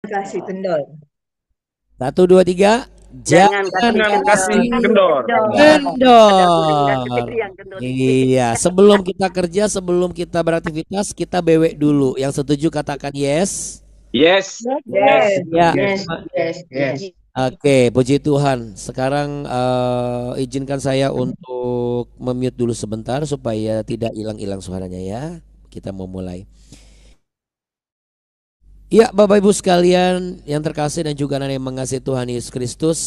kasih kendor. Satu, dua, tiga. Jangan kasih Jangan kendor. kasih kendor. Ada burung gagak Kendor. itu yang kendor. Iya, sebelum kita kerja, sebelum kita beraktivitas, kita bewek dulu. Yang setuju katakan yes. Yes. Yes, Ya, yes, yes, yes. oke, puji Tuhan. Sekarang izinkan saya untuk memute dulu sebentar supaya tidak hilang-hilang suaranya ya. Kita mau mulai. Ya, Bapak Ibu sekalian yang terkasih dan juga yang mengasihi Tuhan Yesus Kristus,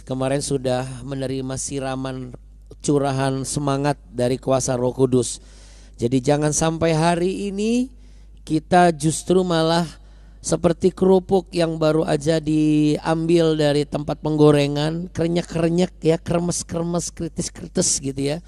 kemarin sudah menerima siraman curahan semangat dari kuasa Roh Kudus. Jadi jangan sampai hari ini kita justru malah seperti kerupuk yang baru aja diambil dari tempat penggorengan, kerenyak-kerenyak ya, kremes-kremes, kritis-kritis gitu ya.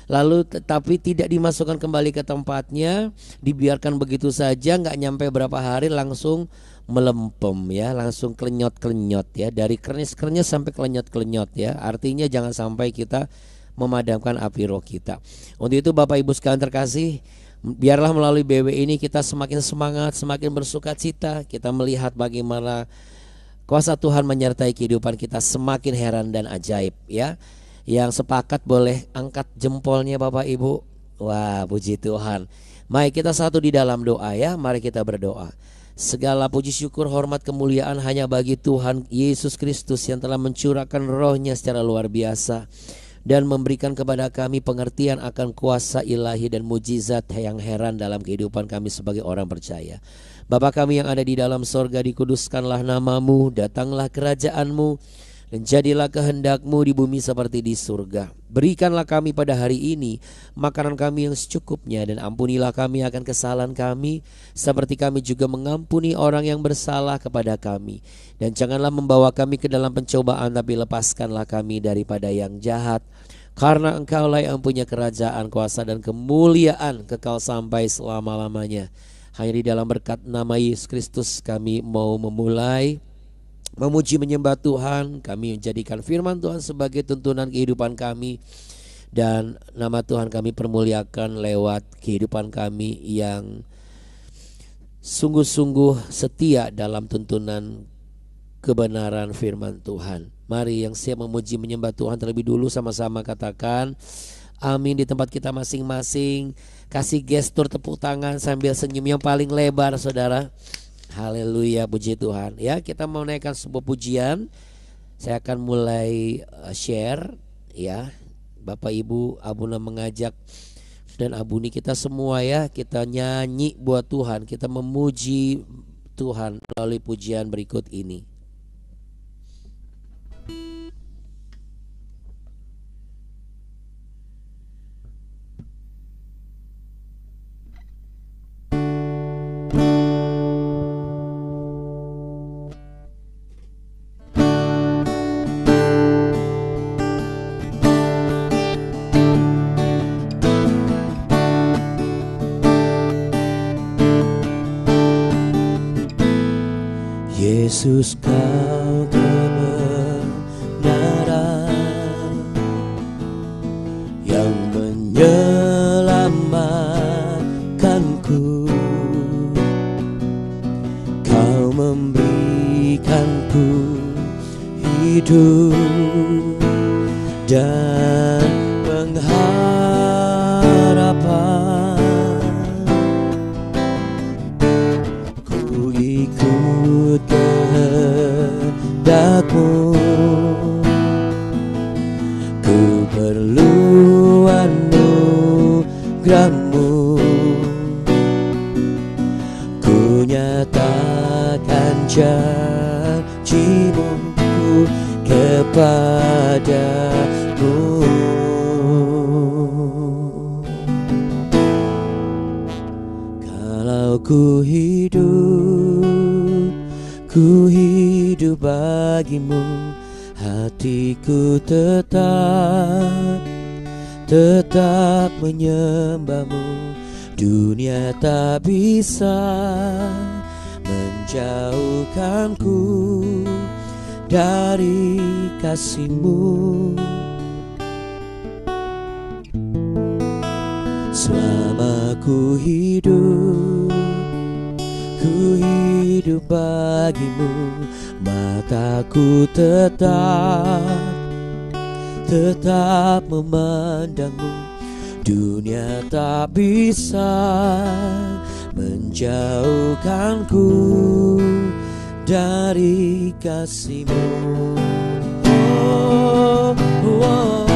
Lalu tetapi tidak dimasukkan kembali ke tempatnya, dibiarkan begitu saja, nggak nyampe berapa hari langsung melempem ya, langsung klenyot-klenyot ya, dari krenyes-krenyes sampai klenyot-klenyot ya. Artinya jangan sampai kita memadamkan api roh kita. Untuk itu Bapak Ibu sekalian terkasih, biarlah melalui BW ini kita semakin semangat, semakin bersuka cita, kita melihat bagaimana kuasa Tuhan menyertai kehidupan kita, semakin heran dan ajaib ya. Yang sepakat boleh angkat jempolnya Bapak Ibu. Wah, puji Tuhan. Mari kita satu di dalam doa ya. Mari kita berdoa. Segala puji syukur hormat kemuliaan hanya bagi Tuhan Yesus Kristus yang telah mencurahkan rohnya secara luar biasa dan memberikan kepada kami pengertian akan kuasa ilahi dan mujizat yang heran dalam kehidupan kami sebagai orang percaya. Bapa kami yang ada di dalam sorga, dikuduskanlah namamu, datanglah kerajaanmu, dan jadilah kehendak-Mu di bumi seperti di surga. Berikanlah kami pada hari ini makanan kami yang secukupnya, dan ampunilah kami akan kesalahan kami seperti kami juga mengampuni orang yang bersalah kepada kami. Dan janganlah membawa kami ke dalam pencobaan, tapi lepaskanlah kami daripada yang jahat. Karena Engkaulah yang punya kerajaan, kuasa dan kemuliaan kekal sampai selama-lamanya. Hanya di dalam berkat nama Yesus Kristus kami mau memulai memuji menyembah Tuhan. Kami menjadikan firman Tuhan sebagai tuntunan kehidupan kami, dan nama Tuhan kami permuliakan lewat kehidupan kami yang sungguh-sungguh setia dalam tuntunan kebenaran firman Tuhan. Mari yang siap memuji menyembah Tuhan terlebih dulu sama-sama katakan amin di tempat kita masing-masing. Kasih gestur tepuk tangan sambil senyum yang paling lebar, saudara. Haleluya, puji Tuhan. Ya, kita mau naikkan sebuah pujian. Saya akan mulai share ya. Bapak Ibu, Abuna mengajak dan Abuni kita semua ya, kita nyanyi buat Tuhan, kita memuji Tuhan melalui pujian berikut ini. Yesus, Kau kebenaran yang menyelamatkanku. Kau memberikanku hidup dan pengharapan. Ku ikut kehendak-Mu, ku perlu anugerah-Mu. Ku nyatakan janji-Mu kepadamu. Kalau ku hidup bagimu, hatiku tetap menyembah-Mu. Dunia tak bisa menjauhkanku dari kasih-Mu. Selama ku hidup hidup bagimu, mataku tetap memandangmu. Dunia tak bisa menjauhkanku dari kasih-Mu. Oh, oh.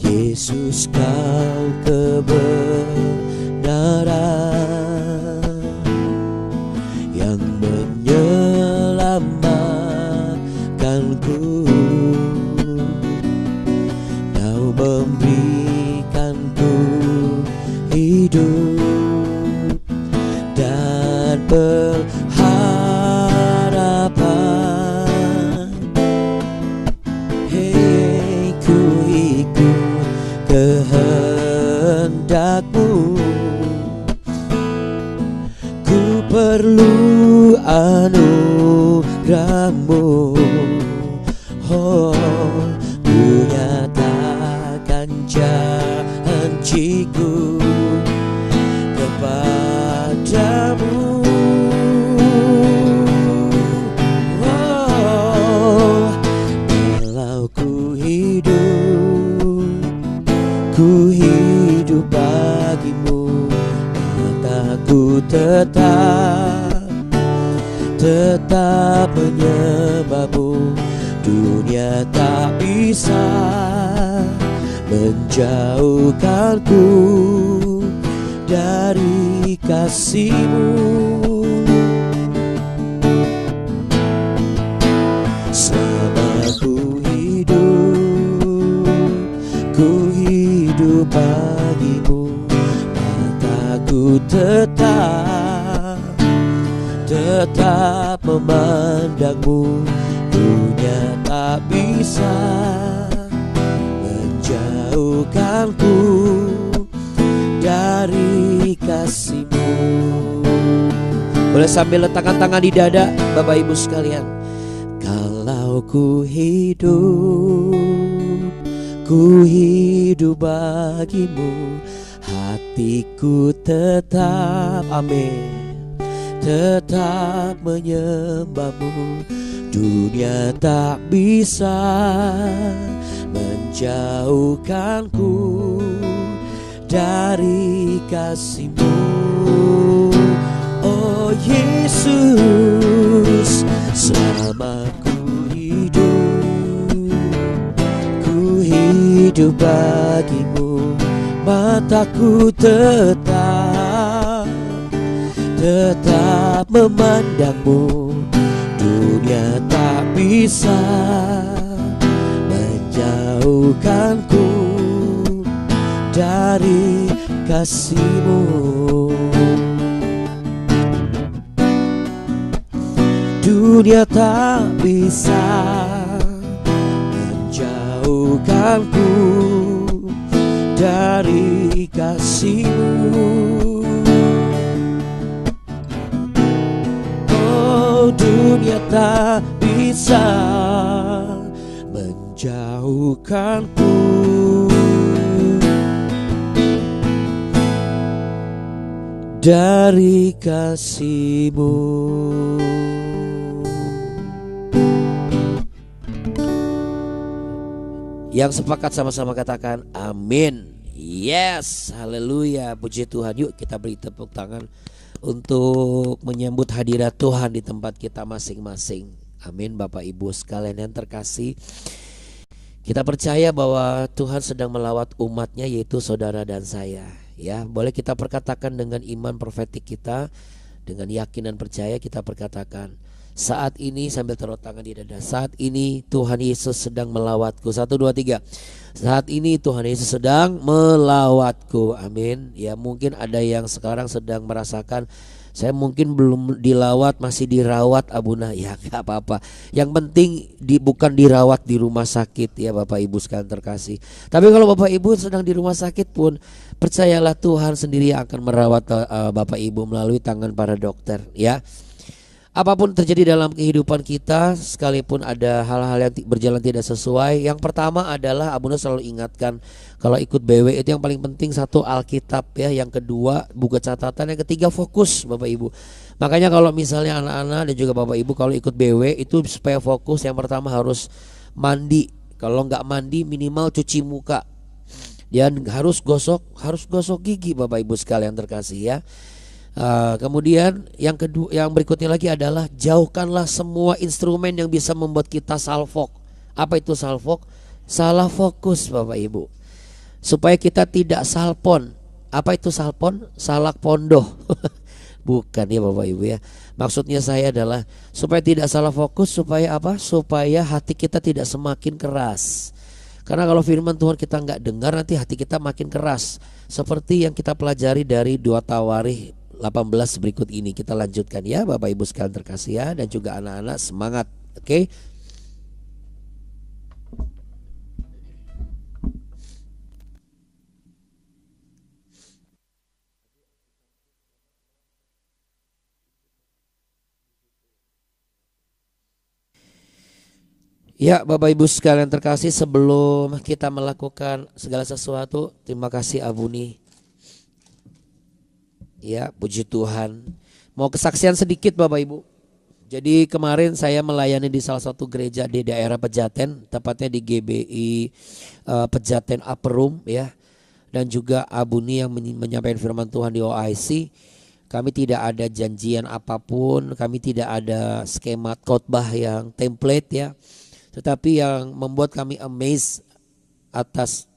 Yesus, Kau kebenaran yang menyelamatkanku. Kau memberikanku hidup dan pengharapan. Hei, ku ikut kehendak-Mu, ku perlu anugerah-Mu. Oh, ku nyatakan janjiku kepadamu. Oh, kalau ku hidup bagimu, mataku tetap menyembah-Mu. Dunia tak bisa menjauhkanku dari kasih-Mu. Selama ku hidup bagimu, mataku tetap memandang-Mu. Dunia tak bisa menjauhkanku dari kasih-Mu. Boleh sambil letakkan tangan di dada, Bapak Ibu sekalian. Kalau ku hidup bagimu, hatiku tetap, amin, tetap menyembah-Mu. Dunia tak bisa menjauhkanku dari kasih-Mu. Oh Yesus, selama ku hidup bagimu, mataku tetap memandang-Mu. Dunia tak bisa menjauhkanku dari kasih-Mu. Dunia tak bisa menjauhkanku dari kasih-Mu. Dunia tak bisa menjauhkanku dari kasih-Mu. Yang sepakat sama-sama katakan amin. Yes, haleluya, puji Tuhan. Yuk kita beri tepuk tangan untuk menyambut hadirat Tuhan di tempat kita masing-masing. Amin. Bapak Ibu sekalian yang terkasih, kita percaya bahwa Tuhan sedang melawat umatnya, yaitu saudara dan saya. Ya, boleh kita perkatakan dengan iman profetik kita, dengan yakin dan percaya kita perkatakan, saat ini, sambil taruh tangan di dada, saat ini Tuhan Yesus sedang melawatku. 1, 2, 3. Saat ini Tuhan Yesus sedang melawatku. Amin. Ya, mungkin ada yang sekarang sedang merasakan, saya mungkin belum dilawat, masih dirawat Abuna. Ya gak apa-apa. Yang penting bukan dirawat di rumah sakit ya Bapak Ibu sekalian terkasih. Tapi kalau Bapak Ibu sedang di rumah sakit pun, percayalah Tuhan sendiri yang akan merawat Bapak Ibu melalui tangan para dokter ya. Apapun terjadi dalam kehidupan kita, sekalipun ada hal-hal yang berjalan tidak sesuai, yang pertama adalah Abuna selalu ingatkan kalau ikut BW itu yang paling penting satu Alkitab ya, yang kedua buku catatan, yang ketiga fokus Bapak Ibu. Makanya kalau misalnya anak-anak dan juga Bapak Ibu kalau ikut BW itu supaya fokus, yang pertama harus mandi. Kalau nggak mandi minimal cuci muka. Dan harus gosok gigi Bapak Ibu sekalian terkasih ya. Kemudian yang kedua, yang berikutnya lagi adalah jauhkanlah semua instrumen yang bisa membuat kita salfok. Apa itu salfok? Salah fokus Bapak Ibu. Supaya kita tidak salpon. Apa itu salpon? Salak pondoh. Bukan ya Bapak Ibu ya. Maksudnya saya adalah supaya tidak salah fokus, supaya apa? Supaya hati kita tidak semakin keras. Karena kalau firman Tuhan kita nggak dengar, nanti hati kita makin keras. Seperti yang kita pelajari dari 2 Tawarikh 18 berikut ini. Kita lanjutkan ya Bapak Ibu sekalian terkasih ya, dan juga anak-anak semangat. Oke. Ya Bapak Ibu sekalian terkasih, sebelum kita melakukan segala sesuatu, terima kasih Abuni. Ya puji Tuhan. Mau kesaksian sedikit Bapak Ibu. Jadi kemarin saya melayani di salah satu gereja di daerah Pejaten, tepatnya di GBI Pejaten Upper Room ya. Dan juga Abuni yang menyampaikan firman Tuhan di OIC. Kami tidak ada janjian apapun, kami tidak ada skema khotbah yang template ya. Tetapi yang membuat kami amazed atas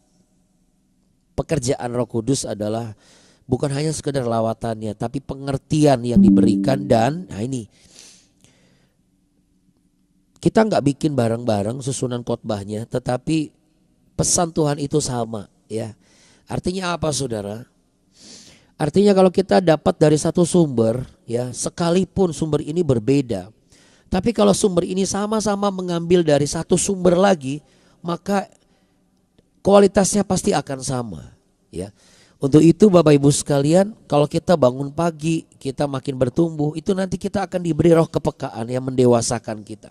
pekerjaan Roh Kudus adalah bukan hanya sekedar lawatannya, tapi pengertian yang diberikan. Dan nah ini, kita nggak bikin bareng-bareng susunan khotbahnya, tetapi pesan Tuhan itu sama ya. Artinya apa saudara? Artinya kalau kita dapat dari satu sumber ya, sekalipun sumber ini berbeda, tapi kalau sumber ini sama-sama mengambil dari satu sumber lagi, maka kualitasnya pasti akan sama ya. Untuk itu Bapak Ibu sekalian, kalau kita bangun pagi, kita makin bertumbuh, itu nanti kita akan diberi roh kepekaan yang mendewasakan kita.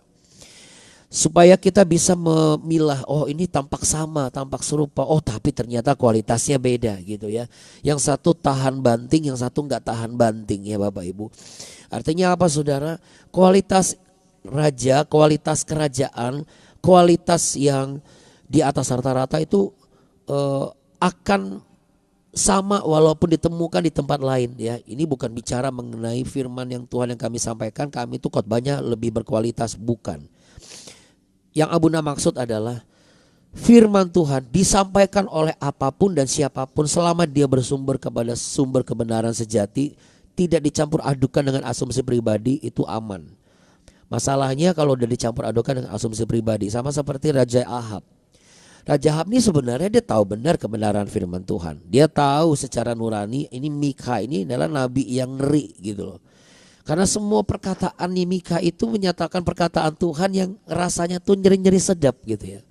Supaya kita bisa memilah, oh ini tampak sama, tampak serupa, oh tapi ternyata kualitasnya beda gitu ya. Yang satu tahan banting, yang satu enggak tahan banting ya Bapak Ibu. Artinya apa saudara? Kualitas raja, kualitas kerajaan, kualitas yang di atas rata-rata itu akan sama walaupun ditemukan di tempat lain ya. Ini bukan bicara mengenai firman yang Tuhan yang kami sampaikan, kami itu khotbahnya lebih berkualitas, bukan. Yang Abuna maksud adalah firman Tuhan disampaikan oleh apapun dan siapapun selama dia bersumber kepada sumber kebenaran sejati, tidak dicampur adukan dengan asumsi pribadi, itu aman. Masalahnya kalau udah dicampur adukan dengan asumsi pribadi, sama seperti Raja Ahab. Raja Ahab ini sebenarnya dia tahu benar kebenaran firman Tuhan. Dia tahu secara nurani ini Mika ini adalah nabi yang ngeri gitu loh. Karena semua perkataan Mika itu menyatakan perkataan Tuhan yang rasanya tuh nyeri-nyeri sedap gitu ya.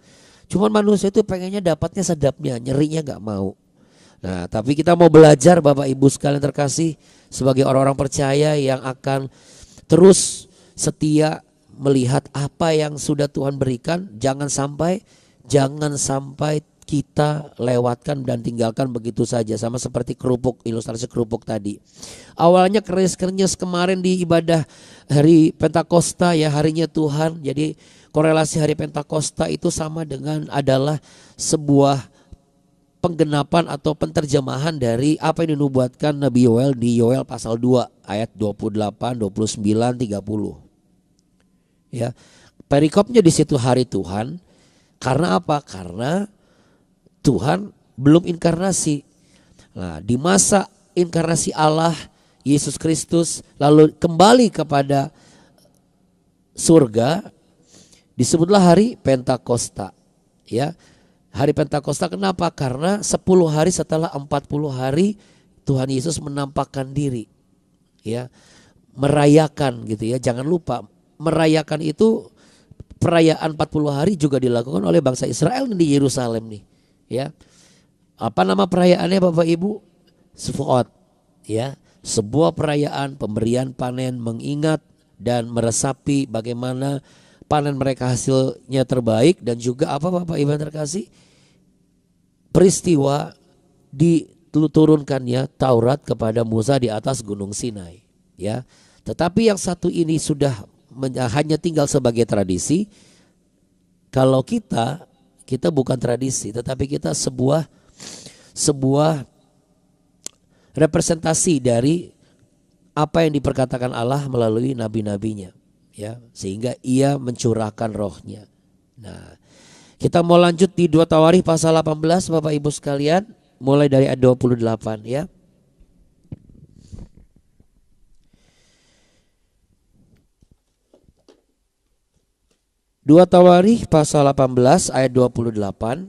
Cuman manusia itu pengennya dapatnya sedapnya, nyerinya gak mau. Nah tapi kita mau belajar Bapak Ibu sekalian terkasih, sebagai orang-orang percaya yang akan terus setia melihat apa yang sudah Tuhan berikan. Jangan sampai kita lewatkan dan tinggalkan begitu saja. Sama seperti kerupuk, ilustrasi kerupuk tadi. Awalnya keris-keris kemarin di ibadah hari Pentakosta ya, harinya Tuhan. Jadi korelasi hari Pentakosta itu sama dengan adalah sebuah penggenapan atau penterjemahan dari apa yang dinubuatkan Nabi Yoel di Yoel pasal 2 ayat 28, 29, 30. Ya. Perikopnya di situ hari Tuhan. Karena apa? Karena Tuhan belum inkarnasi. Nah, di masa inkarnasi Allah Yesus Kristus lalu kembali kepada surga, disebutlah hari Pentakosta. Ya. Hari Pentakosta kenapa? Karena 10 hari setelah 40 hari Tuhan Yesus menampakkan diri. Ya. Merayakan gitu ya. Jangan lupa merayakan itu, perayaan 40 hari juga dilakukan oleh bangsa Israel di Yerusalem nih, ya. Apa nama perayaannya Bapak Ibu? Sukkot, ya. Sebuah perayaan pemberian panen mengingat dan meresapi bagaimana panen mereka hasilnya terbaik. Dan juga apa Bapak Ibu yang terkasih, peristiwa diturunkannya Taurat kepada Musa di atas Gunung Sinai, ya. Tetapi yang satu ini sudah hanya tinggal sebagai tradisi. Kalau kita bukan tradisi, tetapi kita sebuah representasi dari apa yang diperkatakan Allah melalui nabi-nabinya, ya, sehingga ia mencurahkan rohnya. Nah, kita mau lanjut di 2 Tawarikh pasal 18 Bapak Ibu sekalian, mulai dari ayat 28 ya. Dua Tawarikh pasal 18 ayat 28.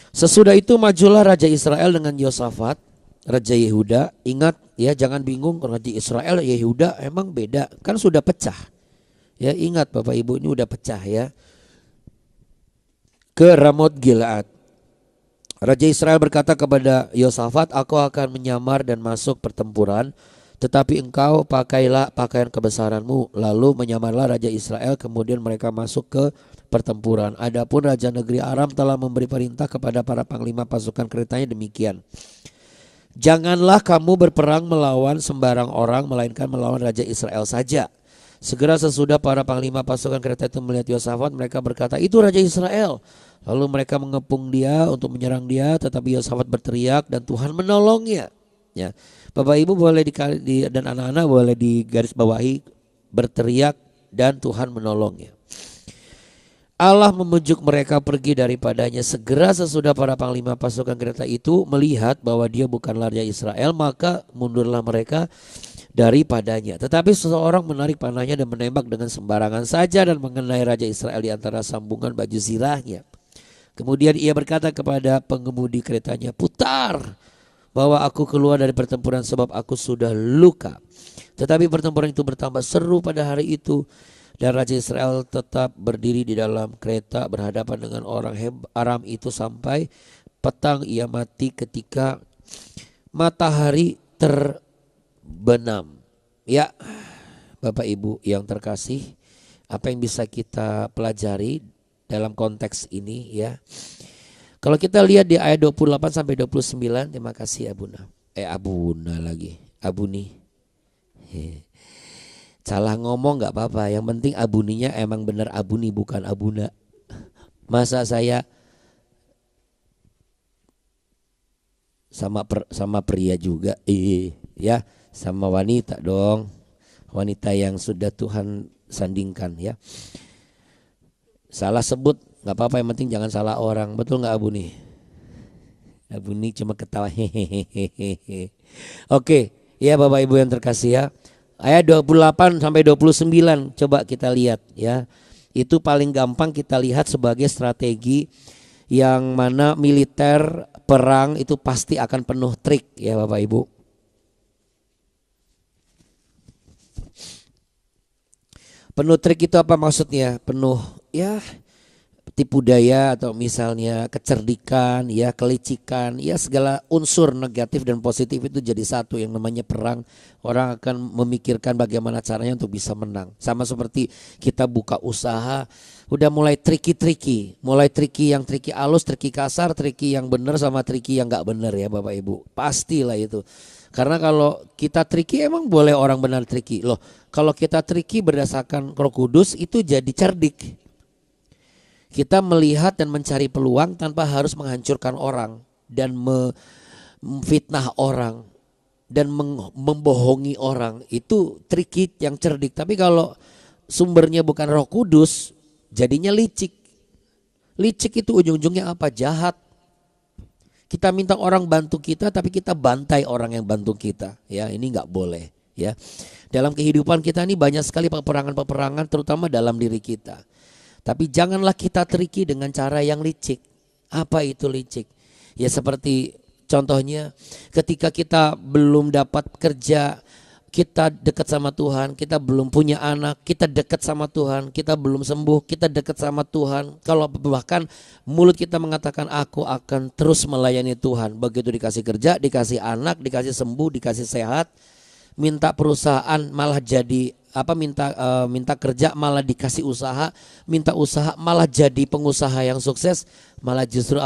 Sesudah itu majulah Raja Israel dengan Yosafat, Raja Yehuda. Ingat ya, jangan bingung, Raja Israel Yehuda emang beda, kan sudah pecah. Ya, ingat Bapak Ibu, ini udah pecah ya. Ke Ramot Gilead. Raja Israel berkata kepada Yosafat, aku akan menyamar dan masuk pertempuran, tetapi engkau pakailah pakaian kebesaranmu. Lalu menyamarlah Raja Israel, kemudian mereka masuk ke pertempuran. Adapun Raja negeri Aram telah memberi perintah kepada para panglima pasukan keretanya demikian. Janganlah kamu berperang melawan sembarang orang, melainkan melawan Raja Israel saja. Segera sesudah para panglima pasukan kereta itu melihat Yosafat, mereka berkata, itu Raja Israel. Lalu mereka mengepung dia untuk menyerang dia, tetapi Yosafat berteriak dan Tuhan menolongnya. Ya, Bapak Ibu boleh dan anak-anak boleh digaris bawahi, berteriak dan Tuhan menolongnya. Allah memujuk mereka pergi daripadanya. Segera sesudah para panglima pasukan kereta itu melihat bahwa dia bukanlah Raja Israel, maka mundurlah mereka daripadanya. Tetapi seseorang menarik panahnya dan menembak dengan sembarangan saja dan mengenai Raja Israel di antara sambungan baju zirahnya. Kemudian ia berkata kepada pengemudi keretanya, putar, bahwa aku keluar dari pertempuran sebab aku sudah luka. Tetapi pertempuran itu bertambah seru pada hari itu, dan Raja Israel tetap berdiri di dalam kereta berhadapan dengan orang Aram itu sampai petang. Ia mati ketika matahari terbenam. Ya, Bapak Ibu yang terkasih, apa yang bisa kita pelajari dalam konteks ini ya? Kalau kita lihat di ayat 28 sampai 29, terima kasih Abuna. Abuna lagi, Abuni. Salah ngomong gak apa-apa, yang penting abuninya emang benar Abuni bukan Abuna. Masa saya sama pria juga, ya, sama wanita dong, wanita yang sudah Tuhan sandingkan ya. Salah sebut nggak apa-apa, yang penting jangan salah orang, betul nggak Abuni? Abuni cuma ketawa hehehe. Oke, ya Bapak Ibu yang terkasih ya. Ayat 28 sampai 29 coba kita lihat ya. Itu paling gampang kita lihat sebagai strategi yang mana militer perang itu pasti akan penuh trik ya Bapak Ibu. Penuh trik itu apa maksudnya? Penuh ya tipu daya atau misalnya kecerdikan, ya kelicikan, ya segala unsur negatif dan positif itu jadi satu yang namanya perang. Orang akan memikirkan bagaimana caranya untuk bisa menang. Sama seperti kita buka usaha, udah mulai tricky, mulai tricky yang tricky halus, tricky kasar, tricky yang benar sama tricky yang nggak benar ya Bapak Ibu. Pastilah itu. Karena kalau kita tricky emang boleh orang benar tricky loh. Kalau kita tricky berdasarkan Roh Kudus itu jadi cerdik. Kita melihat dan mencari peluang tanpa harus menghancurkan orang dan memfitnah orang dan membohongi orang. Itu tricky yang cerdik. Tapi kalau sumbernya bukan Roh Kudus, jadinya licik. Licik itu ujung-ujungnya apa? Jahat. Kita minta orang bantu kita tapi kita bantai orang yang bantu kita. Ya, ini nggak boleh ya. Dalam kehidupan kita ini banyak sekali peperangan-peperangan terutama dalam diri kita. Tapi janganlah kita tricky dengan cara yang licik. Apa itu licik? Ya seperti contohnya ketika kita belum dapat kerja, kita dekat sama Tuhan, kita belum punya anak, kita dekat sama Tuhan, kita belum sembuh, kita dekat sama Tuhan. Kalau bahkan mulut kita mengatakan aku akan terus melayani Tuhan. Begitu dikasih kerja, dikasih anak, dikasih sembuh, dikasih sehat, minta perusahaan malah jadi minta kerja malah dikasih usaha, minta usaha malah jadi pengusaha yang sukses, malah justru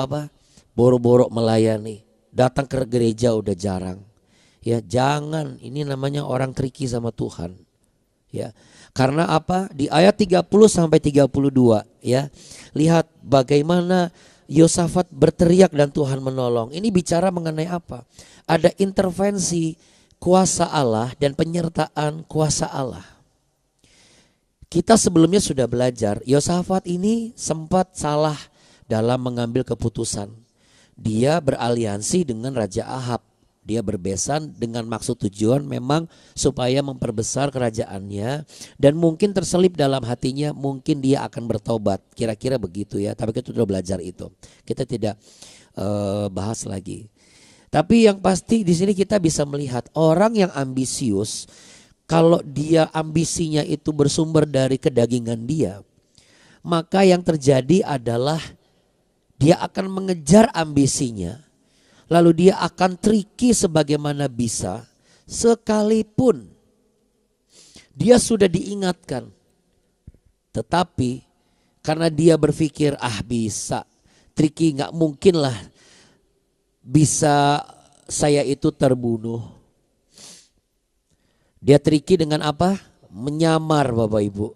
boro-boro melayani. Datang ke gereja udah jarang. Ya jangan, ini namanya orang tricky sama Tuhan. Ya. Karena Di ayat 30 sampai 32 ya. Lihat bagaimana Yosafat berteriak dan Tuhan menolong. Ini bicara mengenai apa? Ada intervensi kuasa Allah dan penyertaan kuasa Allah. Kita sebelumnya sudah belajar, Yosafat ini sempat salah dalam mengambil keputusan. Dia beraliansi dengan Raja Ahab. Dia berbesan dengan maksud tujuan memang supaya memperbesar kerajaannya. Dan mungkin terselip dalam hatinya mungkin dia akan bertobat. Kira-kira begitu ya. Tapi kita sudah belajar itu. Kita tidak bahas lagi. Tapi yang pasti di sini kita bisa melihat orang yang ambisius. Kalau dia ambisinya itu bersumber dari kedagingan dia. Maka yang terjadi adalah dia akan mengejar ambisinya. Lalu dia akan tricky sebagaimana bisa. Sekalipun dia sudah diingatkan. Tetapi karena dia berpikir bisa. Tricky, gak mungkin lah bisa saya itu terbunuh. Dia tricky dengan apa? Menyamar Bapak Ibu.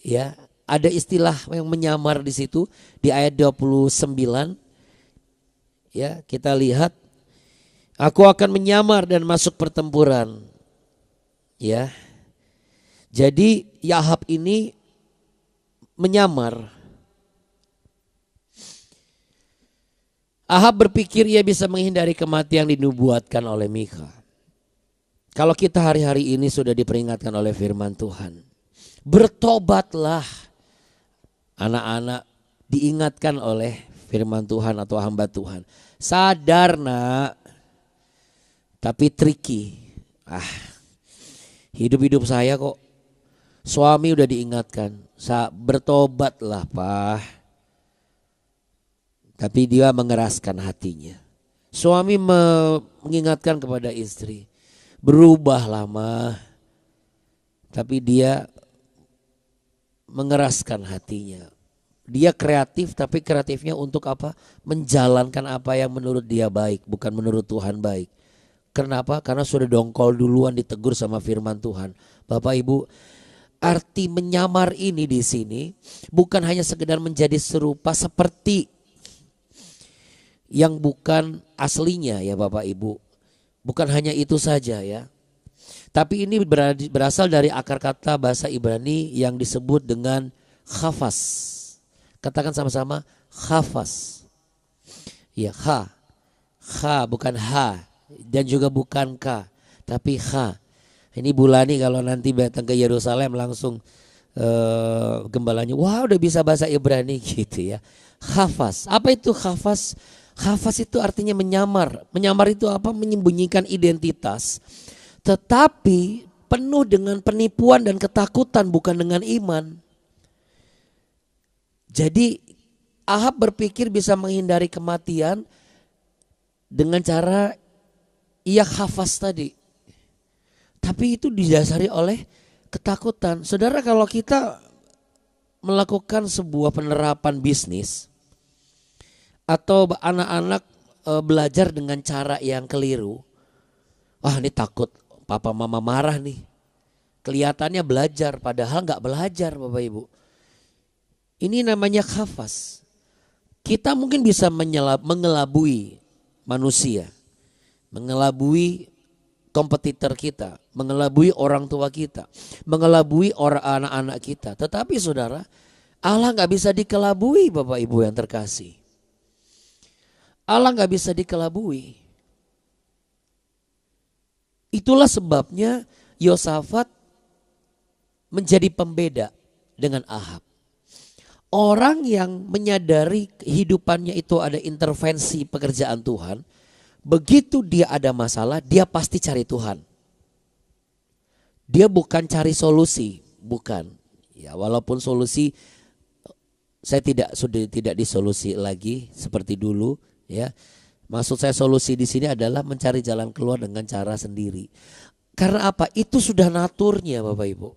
Ya, ada istilah yang menyamar di situ di ayat 29. Ya, kita lihat, aku akan menyamar dan masuk pertempuran. Ya. Jadi Ahab ini menyamar. Ahab berpikir ia bisa menghindari kematian yang dinubuatkan oleh Mika. Kalau kita hari-hari ini sudah diperingatkan oleh firman Tuhan, bertobatlah. Anak-anak diingatkan oleh firman Tuhan atau hamba Tuhan. Sadar nak, tapi tricky. Hidup-hidup saya kok suami udah diingatkan, bertobatlah Pak. Tapi dia mengeraskan hatinya. Suami mengingatkan kepada istri, berubahlah mah. Tapi dia mengeraskan hatinya. Dia kreatif tapi kreatifnya untuk apa? Menjalankan apa yang menurut dia baik, bukan menurut Tuhan baik. Kenapa? Karena sudah dongkol duluan ditegur sama firman Tuhan. Bapak Ibu, arti menyamar ini di sini bukan hanya sekedar menjadi serupa seperti yang bukan aslinya ya Bapak Ibu. Bukan hanya itu saja ya. Tapi ini berasal dari akar kata bahasa Ibrani yang disebut dengan khafas. Katakan sama-sama khafas. Ya, bukan ha dan juga bukan ka, tapi kha. Ini Bulani kalau nanti datang ke Yerusalem langsung gembalanya, wah udah bisa bahasa Ibrani gitu ya. Khafas. Apa itu khafas? Khafas itu artinya menyamar. Menyamar itu apa? Menyembunyikan identitas. Tetapi penuh dengan penipuan dan ketakutan, bukan dengan iman. Jadi Ahab berpikir bisa menghindari kematian dengan cara ia khafas tadi. Tapi itu didasari oleh ketakutan. Saudara, kalau kita melakukan sebuah penerapan bisnis atau anak-anak belajar dengan cara yang keliru. Ini takut papa mama marah nih. Kelihatannya belajar padahal gak belajar Bapak Ibu. Ini namanya khafas. Kita mungkin bisa mengelabui manusia. Mengelabui kompetitor kita. Mengelabui orang tua kita. Mengelabui anak-anak kita. Tetapi saudara, Allah gak bisa dikelabui Bapak Ibu yang terkasih. Allah gak bisa dikelabui. Itulah sebabnya Yosafat menjadi pembeda dengan Ahab. Orang yang menyadari kehidupannya itu ada intervensi pekerjaan Tuhan, begitu dia ada masalah, dia pasti cari Tuhan. Dia bukan cari solusi, bukan. Ya, walaupun solusi saya sudah tidak disolusi lagi seperti dulu, ya. Maksud saya solusi di sini adalah mencari jalan keluar dengan cara sendiri. Karena apa? Itu sudah naturnya, Bapak Ibu.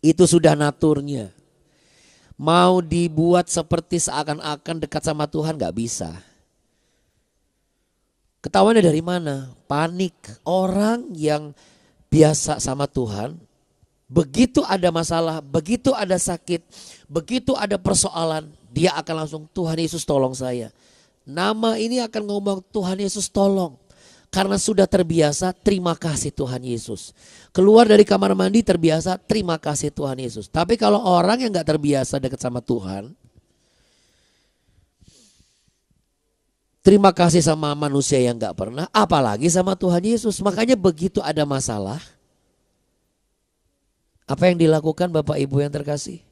Itu sudah naturnya. Mau dibuat seperti seakan-akan dekat sama Tuhan gak bisa. Ketahuannya dari mana? Panik. Orang yang biasa sama Tuhan, begitu ada masalah, begitu ada sakit, begitu ada persoalan, dia akan langsung, Tuhan Yesus tolong saya. Nama ini akan ngomong, Tuhan Yesus tolong. Karena sudah terbiasa, terima kasih Tuhan Yesus. Keluar dari kamar mandi terbiasa, terima kasih Tuhan Yesus. Tapi kalau orang yang gak terbiasa dekat sama Tuhan, terima kasih sama manusia yang gak pernah, apalagi sama Tuhan Yesus. Makanya begitu ada masalah, apa yang dilakukan Bapak Ibu yang terkasih?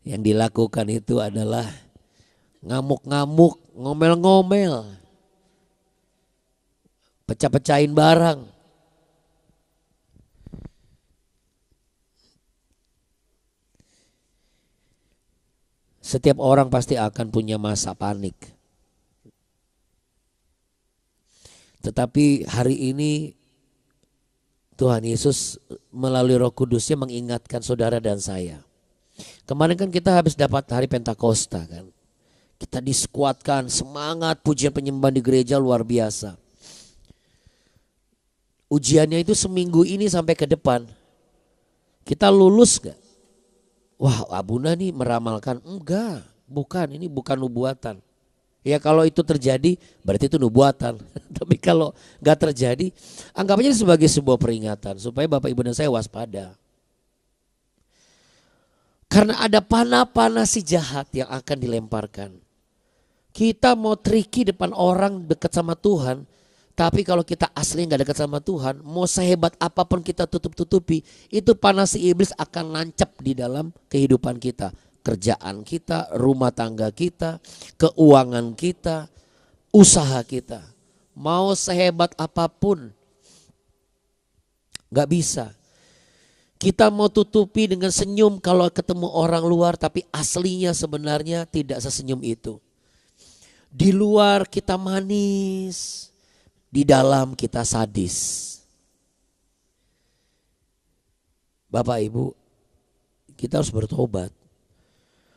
Yang dilakukan itu adalah ngamuk-ngamuk, ngomel-ngomel, pecah-pecahin barang. Setiap orang pasti akan punya masa panik. Tetapi hari ini Tuhan Yesus melalui Roh Kudusnya mengingatkan saudara dan saya. Kemarin kan kita habis dapat hari Pentakosta kan. Kita disekuatkan, semangat pujian penyembahan di gereja luar biasa. Ujiannya itu seminggu ini sampai ke depan. Kita lulus gak? Wah, Abuna nih meramalkan. Enggak, bukan, ini bukan nubuatan. Ya kalau itu terjadi berarti itu nubuatan. Tapi kalau gak terjadi, anggap aja sebagai sebuah peringatan supaya Bapak Ibu dan saya waspada. Karena ada panah-panah si jahat yang akan dilemparkan. Kita mau tricky depan orang dekat sama Tuhan, tapi kalau kita asli gak dekat sama Tuhan, mau sehebat apapun kita tutup-tutupi, itu panah si iblis akan nancap di dalam kehidupan kita. Kerjaan kita, rumah tangga kita, keuangan kita, usaha kita. Mau sehebat apapun, gak bisa. Kita mau tutupi dengan senyum kalau ketemu orang luar, tapi aslinya sebenarnya tidak sesenyum itu. Di luar kita manis, di dalam kita sadis. Bapak Ibu, kita harus bertobat.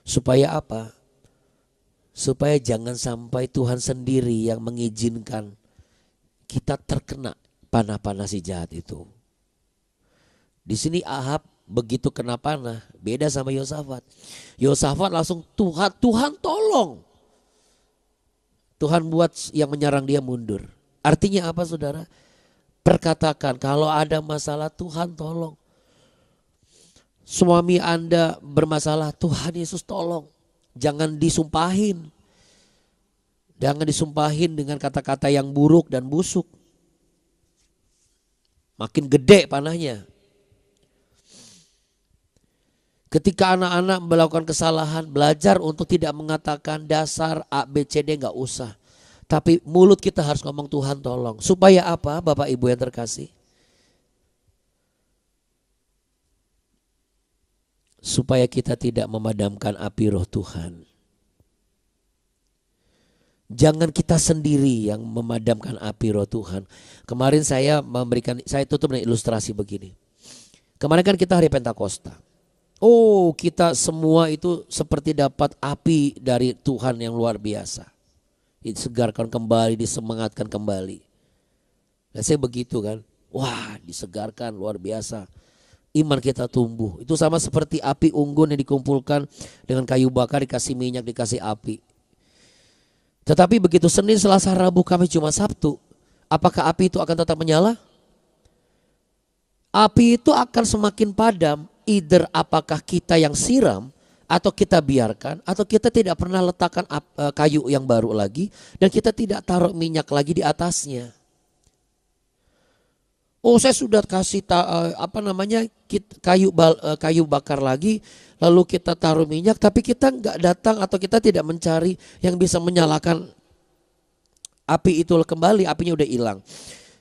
Supaya apa? Supaya jangan sampai Tuhan sendiri yang mengizinkan kita terkena panah-panah si jahat itu. Di sini Ahab begitu kena panah, beda sama Yosafat. Yosafat langsung Tuhan tolong. Tuhan buat yang menyerang dia mundur. Artinya apa saudara? Perkatakan kalau ada masalah Tuhan tolong. Suami Anda bermasalah, Tuhan Yesus tolong. Jangan disumpahin. Jangan disumpahin dengan kata-kata yang buruk dan busuk. Makin gede panahnya. Ketika anak-anak melakukan kesalahan, belajar untuk tidak mengatakan dasar A, B, C, D, gak usah. Tapi mulut kita harus ngomong Tuhan tolong. Supaya apa Bapak Ibu yang terkasih? Supaya kita tidak memadamkan api roh Tuhan. Jangan kita sendiri yang memadamkan api roh Tuhan. Kemarin saya tutup dengan ilustrasi begini. Kemarin kan kita hari Pentakosta. Oh, kita semua itu seperti dapat api dari Tuhan yang luar biasa. Disegarkan kembali, disemangatkan kembali. Dan saya begitu kan. Wah, disegarkan luar biasa. Iman kita tumbuh. Itu sama seperti api unggun yang dikumpulkan dengan kayu bakar, dikasih minyak, dikasih api. Tetapi begitu Senin, Selasa, Rabu, Kamis, Jumat, Sabtu, apakah api itu akan tetap menyala? Api itu akan semakin padam. Either apakah kita yang siram atau kita biarkan, atau kita tidak pernah letakkan kayu yang baru lagi dan kita tidak taruh minyak lagi di atasnya. Oh, saya sudah kasih kayu bakar lagi, lalu kita taruh minyak, tapi kita nggak datang atau kita tidak mencari yang bisa menyalakan api itu kembali, apinya udah hilang.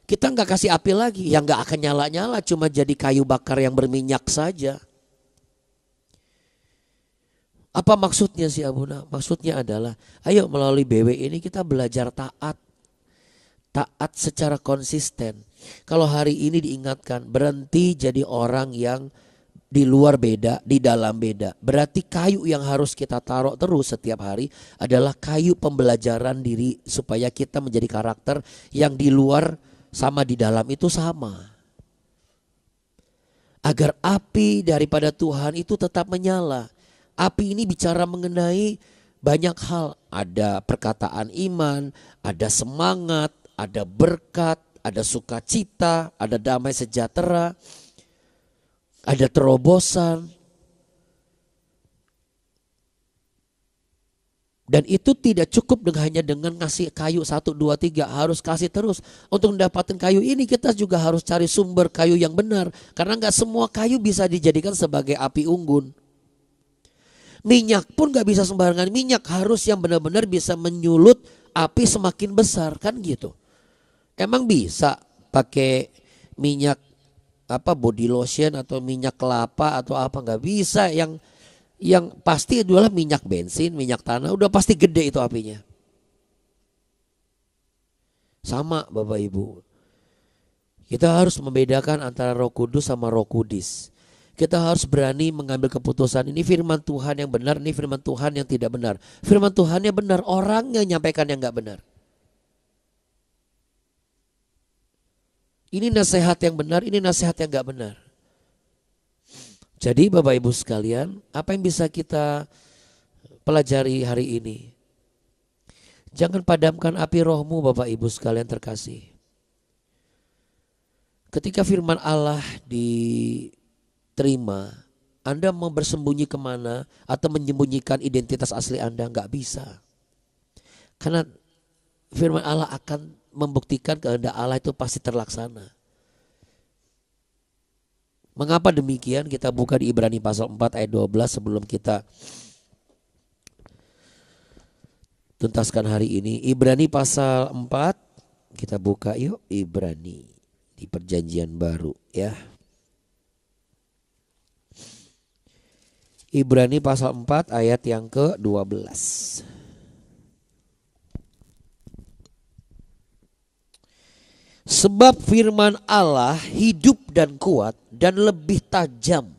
Kita nggak kasih api lagi, yang nggak akan nyala-nyala, cuma jadi kayu bakar yang berminyak saja. Apa maksudnya sih Abuna? Maksudnya adalah ayo melalui BW ini kita belajar taat. Taat secara konsisten. Kalau hari ini diingatkan berhenti jadi orang yang di luar beda, di dalam beda. Berarti kayu yang harus kita taruh terus setiap hari adalah kayu pembelajaran diri supaya kita menjadi karakter yang di luar sama di dalam itu sama. Agar api daripada Tuhan itu tetap menyala. Api ini bicara mengenai banyak hal. Ada perkataan iman, ada semangat, ada berkat, ada sukacita, ada damai sejahtera, ada terobosan. Dan itu tidak cukup hanya dengan ngasih kayu 1, 2, 3. Harus kasih terus. Untuk mendapatkan kayu ini kita juga harus cari sumber kayu yang benar. Karena gak semua kayu bisa dijadikan sebagai api unggun. Minyak pun gak bisa sembarangan minyak. Harus yang benar-benar bisa menyulut api semakin besar. Kan gitu. Emang bisa pakai minyak body lotion atau minyak kelapa atau apa? Nggak bisa. Yang pasti adalah minyak bensin, minyak tanah, udah pasti gede itu apinya. Sama Bapak Ibu. Kita harus membedakan antara Roh Kudus sama Roh Kudis. Kita harus berani mengambil keputusan. Ini firman Tuhan yang benar, ini firman Tuhan yang tidak benar. Firman Tuhan yang benar, orang yang nyampaikan yang nggak benar. Ini nasihat yang benar, ini nasihat yang gak benar. Jadi Bapak Ibu sekalian, apa yang bisa kita pelajari hari ini? Jangan padamkan api rohmu Bapak Ibu sekalian terkasih. Ketika firman Allah diterima, Anda mau bersembunyi kemana atau menyembunyikan identitas asli Anda? Gak bisa. Karena firman Allah akan membuktikan kehendak Allah itu pasti terlaksana. Mengapa demikian? Kita buka di Ibrani pasal 4 ayat 12 sebelum kita tuntaskan hari ini. Ibrani pasal 4, kita buka yuk Ibrani di perjanjian baru ya. Ibrani pasal 4 ayat yang ke-12. Sebab firman Allah hidup dan kuat dan lebih tajam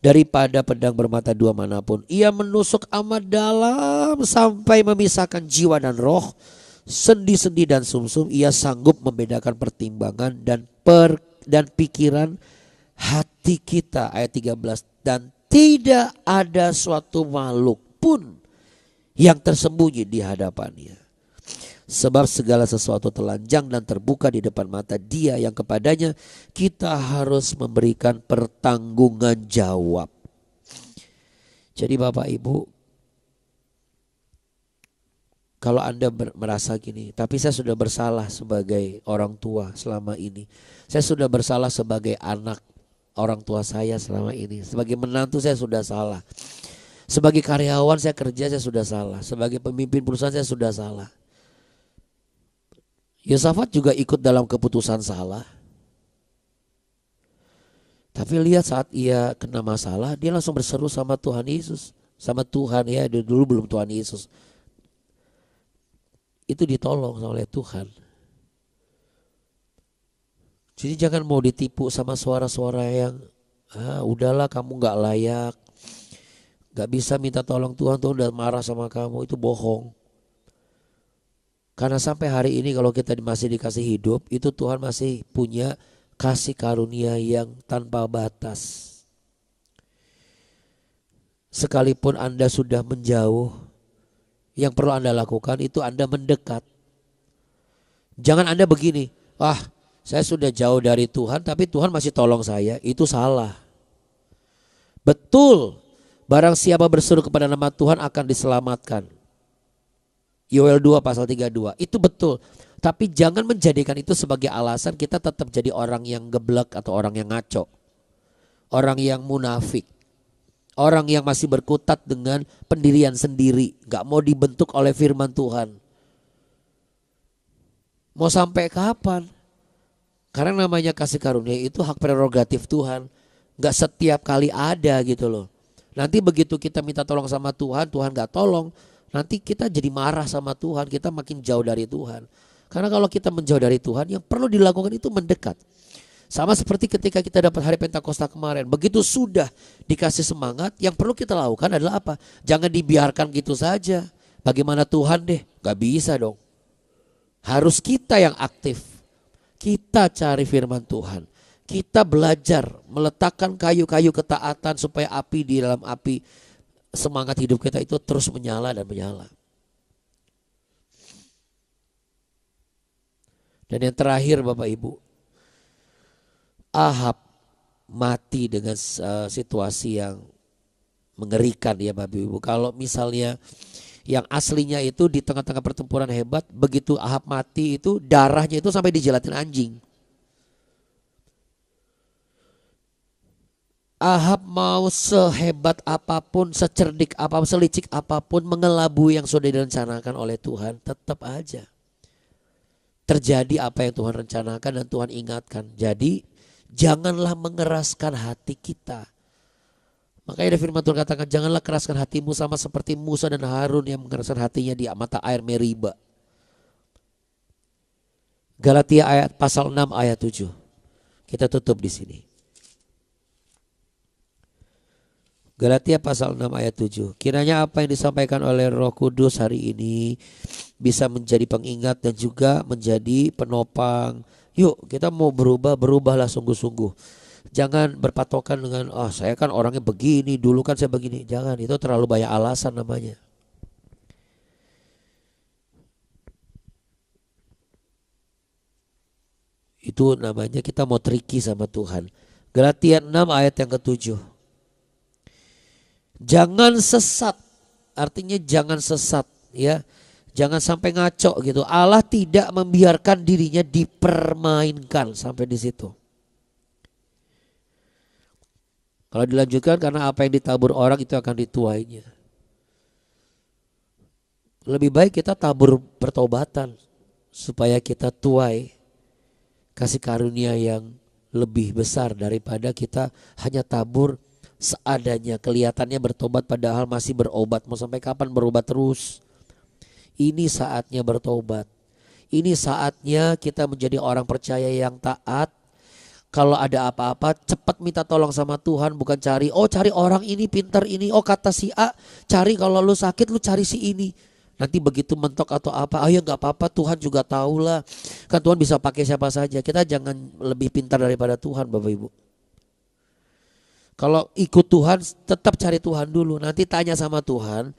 daripada pedang bermata dua manapun. Ia menusuk amat dalam sampai memisahkan jiwa dan roh, sendi-sendi dan sumsum. Ia sanggup membedakan pertimbangan dan pikiran hati kita. Ayat 13. Dan tidak ada suatu makhluk pun yang tersembunyi di hadapannya. Sebab segala sesuatu telanjang dan terbuka di depan mata Dia yang kepadanya kita harus memberikan pertanggungan jawab. Jadi Bapak Ibu, kalau Anda merasa gini, tapi saya sudah bersalah sebagai orang tua selama ini. Saya sudah bersalah sebagai anak orang tua saya selama ini. Sebagai menantu saya sudah salah. Sebagai karyawan saya kerja saya sudah salah. Sebagai pemimpin perusahaan saya sudah salah. Yosafat juga ikut dalam keputusan salah. Tapi lihat saat ia kena masalah, dia langsung berseru sama Tuhan Yesus. Sama Tuhan ya, dulu belum Tuhan Yesus. Itu ditolong oleh Tuhan. Jadi jangan mau ditipu sama suara-suara yang udahlah kamu gak layak. Gak bisa minta tolong Tuhan, Tuhan udah marah sama kamu, itu bohong. Karena sampai hari ini kalau kita masih dikasih hidup, itu Tuhan masih punya kasih karunia yang tanpa batas. Sekalipun Anda sudah menjauh, yang perlu Anda lakukan itu Anda mendekat. Jangan Anda begini, saya sudah jauh dari Tuhan tapi Tuhan masih tolong saya, itu salah. Betul, barang siapa berseru kepada nama Tuhan akan diselamatkan. Yoel 2 pasal 32 itu betul. Tapi jangan menjadikan itu sebagai alasan kita tetap jadi orang yang geblek atau orang yang ngaco. Orang yang munafik. Orang yang masih berkutat dengan pendirian sendiri. Gak mau dibentuk oleh firman Tuhan. Mau sampai kapan? Karena namanya kasih karunia itu hak prerogatif Tuhan. Gak setiap kali ada gitu loh. Nanti begitu kita minta tolong sama Tuhan, Tuhan gak tolong. Nanti kita jadi marah sama Tuhan, kita makin jauh dari Tuhan. Karena kalau kita menjauh dari Tuhan, yang perlu dilakukan itu mendekat. Sama seperti ketika kita dapat hari Pentakosta kemarin. Begitu sudah dikasih semangat, yang perlu kita lakukan adalah apa? Jangan dibiarkan gitu saja. Bagaimana Tuhan deh? Gak bisa dong. Harus kita yang aktif. Kita cari firman Tuhan. Kita belajar meletakkan kayu-kayu ketaatan supaya api di dalam api semangat hidup kita itu terus menyala dan menyala. Dan yang terakhir Bapak Ibu, Ahab mati dengan situasi yang mengerikan ya Bapak Ibu. Kalau misalnya yang aslinya itu di tengah-tengah pertempuran hebat, begitu Ahab mati itu darahnya itu sampai dijelatin anjing. Ahab mau sehebat apapun, secerdik apapun, selicik apapun mengelabui yang sudah direncanakan oleh Tuhan, tetap aja terjadi apa yang Tuhan rencanakan dan Tuhan ingatkan. Jadi janganlah mengeraskan hati kita. Makanya ada firman Tuhan katakan, janganlah keraskan hatimu sama seperti Musa dan Harun yang mengeraskan hatinya di mata air Meriba. Galatia pasal 6 ayat 7. Kita tutup di sini. Galatia pasal 6 ayat 7. Kiranya apa yang disampaikan oleh Roh Kudus hari ini bisa menjadi pengingat dan juga menjadi penopang. Yuk kita mau berubah, berubahlah sungguh-sungguh. Jangan berpatokan dengan saya kan orangnya begini, dulu kan saya begini. Jangan, itu terlalu banyak alasan namanya. Itu namanya kita mau tricky sama Tuhan. Galatia 6 ayat yang ke-7. Jangan sesat, artinya jangan sesat ya. Jangan sampai ngaco gitu. Allah tidak membiarkan dirinya dipermainkan, sampai di situ. Kalau dilanjutkan, karena apa yang ditabur orang itu akan dituainya. Lebih baik kita tabur pertobatan supaya kita tuai kasih karunia yang lebih besar daripada kita hanya tabur seadanya, kelihatannya bertobat padahal masih berobat. Mau sampai kapan berobat terus? Ini saatnya bertobat. Ini saatnya kita menjadi orang percaya yang taat. Kalau ada apa-apa cepat minta tolong sama Tuhan, bukan cari orang ini pintar ini, kata si A, cari kalau lu sakit lu cari si ini. Nanti begitu mentok atau apa, ya gak apa-apa, Tuhan juga tahu lah. Kan Tuhan bisa pakai siapa saja. Kita jangan lebih pintar daripada Tuhan Bapak Ibu. Kalau ikut Tuhan tetap cari Tuhan dulu. Nanti tanya sama Tuhan,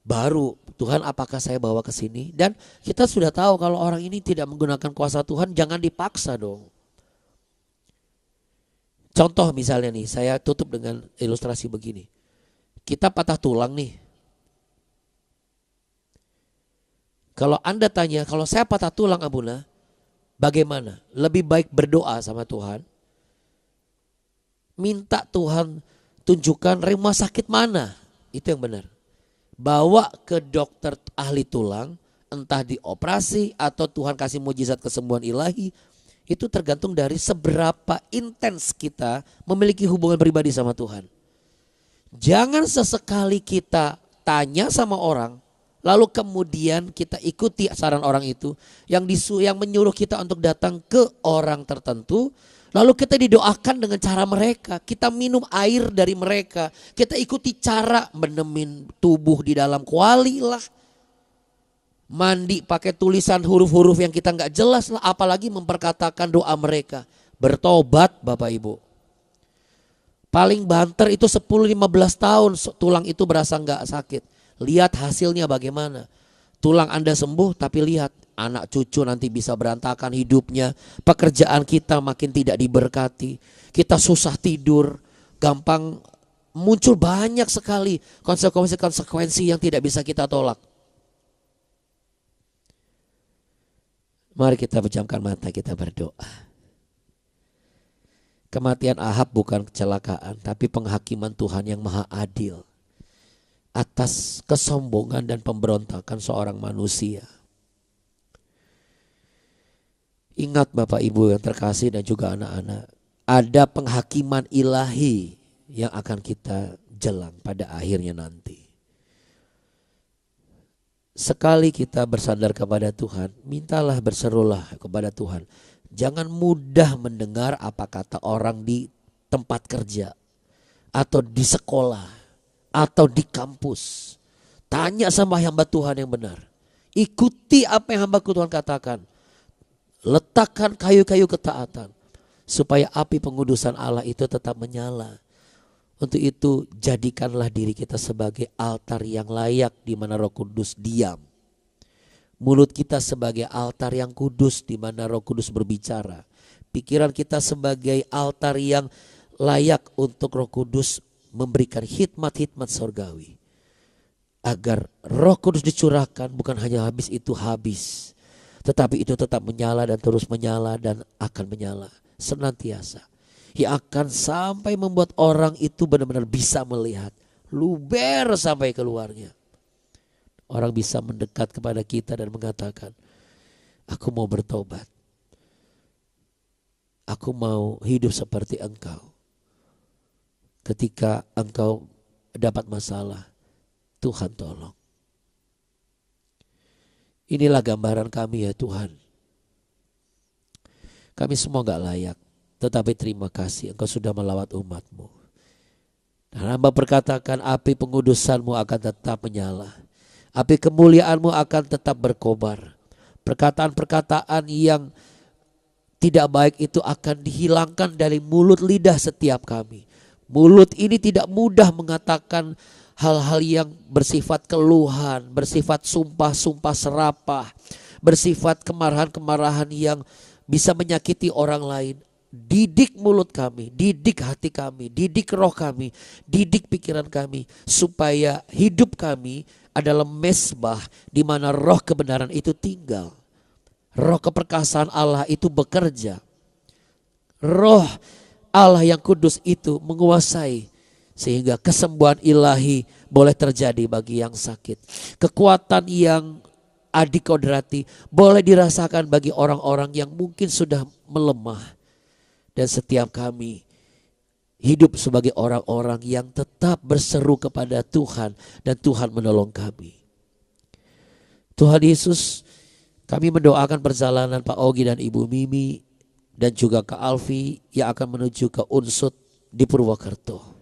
baru Tuhan apakah saya bawa ke sini. Dan kita sudah tahu kalau orang ini tidak menggunakan kuasa Tuhan, jangan dipaksa dong. Contoh misalnya nih, saya tutup dengan ilustrasi begini. Kita patah tulang nih. Kalau Anda tanya, kalau saya patah tulang Abuna, bagaimana? Lebih baik berdoa sama Tuhan. Minta Tuhan tunjukkan rumah sakit mana. Itu yang benar. Bawa ke dokter ahli tulang, entah dioperasi atau Tuhan kasih mujizat kesembuhan ilahi. Itu tergantung dari seberapa intens kita memiliki hubungan pribadi sama Tuhan. Jangan sesekali kita tanya sama orang, lalu kemudian kita ikuti saran orang itu yang menyuruh kita untuk datang ke orang tertentu. Lalu kita didoakan dengan cara mereka, kita minum air dari mereka, kita ikuti cara menemin tubuh di dalam kuali lah. Mandi pakai tulisan huruf-huruf yang kita nggak jelas lah, apalagi memperkatakan doa mereka. Bertobat Bapak Ibu. Paling banter itu 10-15 tahun tulang itu berasa nggak sakit. Lihat hasilnya bagaimana. Tulang Anda sembuh tapi lihat anak cucu nanti bisa berantakan hidupnya. Pekerjaan kita makin tidak diberkati. Kita susah tidur, gampang muncul banyak sekali konsekuensi yang tidak bisa kita tolak. Mari kita pejamkan mata, kita berdoa. Kematian Ahab bukan kecelakaan, tapi penghakiman Tuhan yang maha adil atas kesombongan dan pemberontakan seorang manusia. Ingat Bapak Ibu yang terkasih dan juga anak-anak, ada penghakiman ilahi yang akan kita jelang pada akhirnya nanti. Sekali kita bersandar kepada Tuhan, mintalah, berserulah kepada Tuhan. Jangan mudah mendengar apa kata orang di tempat kerja, atau di sekolah, atau di kampus. Tanya sama hamba Tuhan yang benar. Ikuti apa yang hamba Tuhan katakan. Letakkan kayu-kayu ketaatan, supaya api pengudusan Allah itu tetap menyala. Untuk itu jadikanlah diri kita sebagai altar yang layak di mana Roh Kudus diam. Mulut kita sebagai altar yang kudus di mana Roh Kudus berbicara. Pikiran kita sebagai altar yang layak untuk Roh Kudus memberikan hikmat-hikmat surgawi. Agar Roh Kudus dicurahkan, bukan hanya habis itu habis, tetapi itu tetap menyala dan terus menyala dan akan menyala senantiasa. Yang akan sampai membuat orang itu benar-benar bisa melihat, luber sampai keluarnya. Orang bisa mendekat kepada kita dan mengatakan, aku mau bertobat. Aku mau hidup seperti engkau. Ketika engkau dapat masalah, Tuhan tolong. Inilah gambaran kami ya Tuhan. Kami semua gak layak. Tetapi terima kasih engkau sudah melawat umat-Mu. Dan hamba berkatakan api pengudusan-Mu akan tetap menyala. Api kemuliaan-Mu akan tetap berkobar. Perkataan-perkataan yang tidak baik itu akan dihilangkan dari mulut lidah setiap kami. Mulut ini tidak mudah mengatakan hal-hal yang bersifat keluhan, bersifat sumpah-sumpah serapah, bersifat kemarahan-kemarahan yang bisa menyakiti orang lain. Didik mulut kami, didik hati kami, didik roh kami, didik pikiran kami, supaya hidup kami adalah mesbah di mana roh kebenaran itu tinggal. Roh keperkasaan Allah itu bekerja. Roh Allah yang kudus itu menguasai, sehingga kesembuhan ilahi boleh terjadi bagi yang sakit. Kekuatan yang adikodrati boleh dirasakan bagi orang-orang yang mungkin sudah melemah. Dan setiap kami hidup sebagai orang-orang yang tetap berseru kepada Tuhan, dan Tuhan menolong kami. Tuhan Yesus, kami mendoakan perjalanan Pak Ogi dan Ibu Mimi dan juga Kak Alfi yang akan menuju ke Unsut di Purwokerto.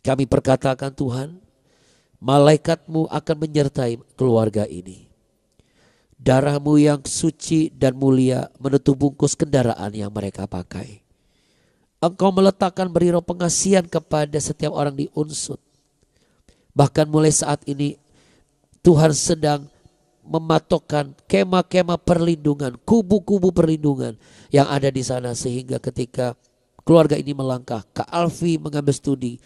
Kami perkatakan Tuhan, malaikat-Mu akan menyertai keluarga ini. Darah-Mu yang suci dan mulia menutup bungkus kendaraan yang mereka pakai. Engkau meletakkan beri roh pengasihan kepada setiap orang di Unsut. Bahkan mulai saat ini Tuhan sedang mematokkan kemah-kemah perlindungan, kubu-kubu perlindungan yang ada di sana, sehingga ketika keluarga ini melangkah, Kak Alfi mengambil studi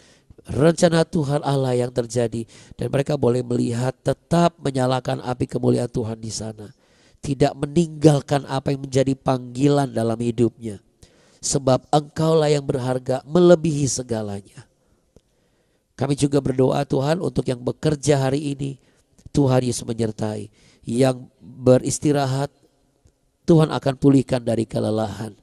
rencana Tuhan Allah yang terjadi, dan mereka boleh melihat tetap menyalakan api kemuliaan Tuhan di sana, tidak meninggalkan apa yang menjadi panggilan dalam hidupnya, sebab Engkaulah yang berharga melebihi segalanya. Kami juga berdoa Tuhan untuk yang bekerja hari ini, Tuhan Yesus menyertai. Yang beristirahat, Tuhan akan pulihkan dari kelelahan.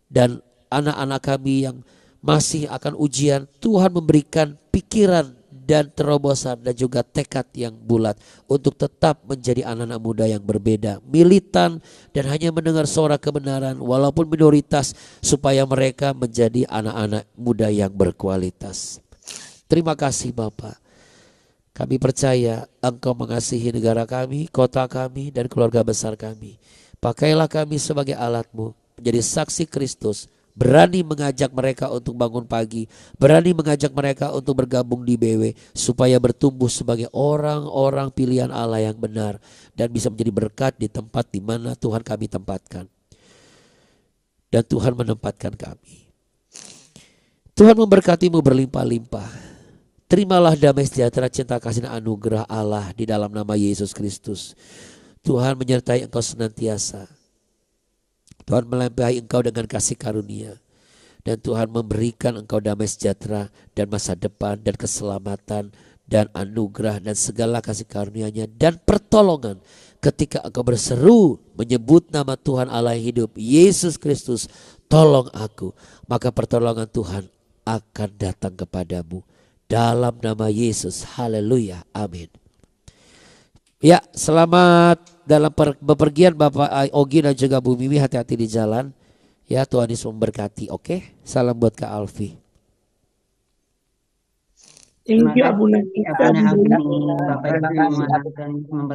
Dan anak-anak kami yang masih akan ujian, Tuhan memberikan pikiran dan terobosan dan juga tekad yang bulat untuk tetap menjadi anak-anak muda yang berbeda, militan dan hanya mendengar suara kebenaran walaupun minoritas, supaya mereka menjadi anak-anak muda yang berkualitas. Terima kasih Bapak. Kami percaya Engkau mengasihi negara kami, kota kami, dan keluarga besar kami. Pakailah kami sebagai alat-Mu menjadi saksi Kristus. Berani mengajak mereka untuk bangun pagi, berani mengajak mereka untuk bergabung di BW, supaya bertumbuh sebagai orang-orang pilihan Allah yang benar dan bisa menjadi berkat di tempat di mana Tuhan kami tempatkan. Dan Tuhan menempatkan kami. Tuhan memberkati-Mu berlimpah-limpah. Terimalah damai sejahtera, cinta kasih dan anugerah Allah di dalam nama Yesus Kristus. Tuhan menyertai engkau senantiasa. Tuhan melimpahi engkau dengan kasih karunia. Dan Tuhan memberikan engkau damai sejahtera dan masa depan dan keselamatan dan anugerah dan segala kasih karunia-Nya dan pertolongan ketika engkau berseru menyebut nama Tuhan Allah yang hidup, Yesus Kristus, tolong aku, maka pertolongan Tuhan akan datang kepadamu dalam nama Yesus. Haleluya, amin. Ya, selamat dalam bepergian Bapak Ogi dan juga Bu Mimi, hati-hati di jalan. Ya, Tuhan Yesus memberkati. Oke, salam buat Kak Alfi. Thank you Abu Nani.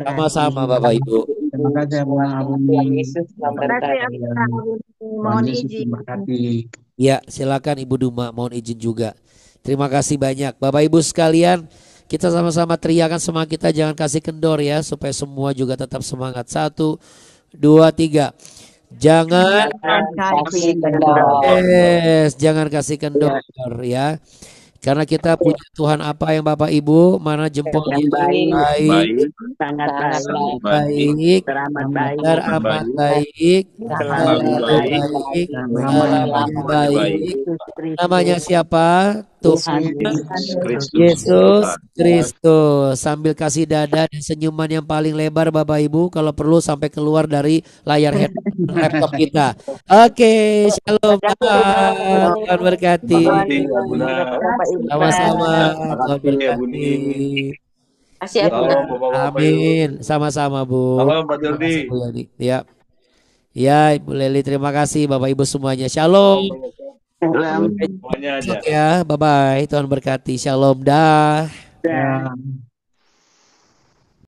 Sama-sama Bapak Ibu. Terima kasih Abu Nani. Mohon izin. Ya, silakan Ibu Duma, mohon izin juga. Terima kasih banyak Bapak Ibu sekalian. Kita sama-sama teriakan semangat kita, jangan kasih kendor ya, supaya semua juga tetap semangat. 1, 2, 3. Jangan kasih kendor. jangan kasih kendor ya. Karena kita punya Tuhan apa yang Bapak Ibu, mana jempolnya baik, sangat baik, teramat baik, teramat baik, selamanya baik. Namanya siapa? Tuhan Yesus Kristus. Sambil kasih dada dan senyuman yang paling lebar Bapak Ibu, kalau perlu sampai keluar dari layar laptop kita. Oke, shalom. Tuhan berkati. Sama-sama. Tuhan berkati. Amin. Sama-sama Bu. Halo Pak Jordi. Ya. Ya, Ibu Leli, terima kasih Bapak Ibu semuanya. Shalom. Semuanya aja. Ya, bye-bye. Tuhan berkati. Shalom dah. Ya.